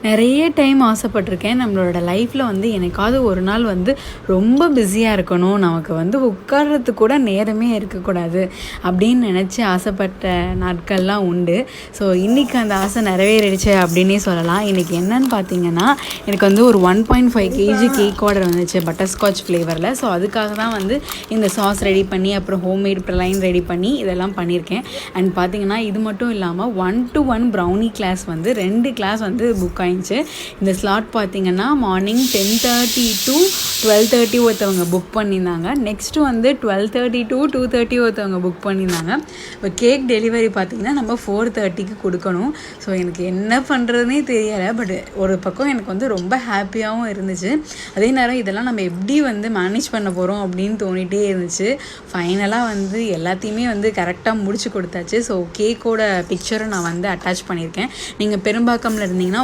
நிறைய டைம் ஆசைப்பட்டிருக்கேன். நம்மளோட லைஃப்பில் வந்து என்னைக்காவது ஒரு நாள் வந்து ரொம்ப பிஸியாக இருக்கணும், நமக்கு வந்து உட்கார்றதுக்கு கூட நேரமே இருக்கக்கூடாது அப்படின்னு நினச்சி ஆசைப்பட்ட நாட்கள்லாம் உண்டு. ஸோ இன்றைக்கி அந்த ஆசை நிறைவேறிடுச்சு அப்படின்னே சொல்லலாம். இன்றைக்கி என்னன்னு பார்த்தீங்கன்னா, எனக்கு வந்து ஒரு 1.5 kg கேக் ஆர்டர் வந்துச்சு பட்டர்ஸ்காட்ச் ஃப்ளேவரில். ஸோ அதுக்காக தான் வந்து இந்த சாஸ் ரெடி பண்ணி அப்புறம் ஹோம்மேட் ப்ரலைன் ரெடி பண்ணி இதெல்லாம் பண்ணியிருக்கேன். அண்ட் பார்த்தீங்கன்னா இது மட்டும் இல்லாமல் 1-to-1 ப்ரௌனி கிளாஸ் வந்து 2 கிளாஸ் வந்து புக் ஆயிடுச்சு. இந்த ஸ்லாட் பார்த்திங்கன்னா மார்னிங் 10:30 to 12:30 ஒருத்தவங்க புக் பண்ணியிருந்தாங்க. நெக்ஸ்ட்டு வந்து 12:30 to 2:30 ஒருத்தவங்க புக் பண்ணியிருந்தாங்க. இப்போ கேக் டெலிவரி பார்த்திங்கன்னா நம்ம 4:30க்கு கொடுக்கணும். ஸோ எனக்கு என்ன பண்ணுறதுனே தெரியலை. பட் ஒரு பக்கம் எனக்கு வந்து ரொம்ப ஹாப்பியாகவும் இருந்துச்சு. அதே நேரம் இதெல்லாம் நம்ம எப்படி வந்து மேனேஜ் பண்ண போகிறோம் அப்படின்னு தோணிகிட்டே இருந்துச்சு. ஃபைனலாக வந்து எல்லாத்தையுமே வந்து கரெக்டாக முடிச்சு கொடுத்தாச்சு. ஸோ கேக்கோட பிக்சரை நான் வந்து அட்டாச் பண்ணியிருக்கேன். நீங்கள் பெரும்பாக்கம்ல இருந்தீங்கன்னா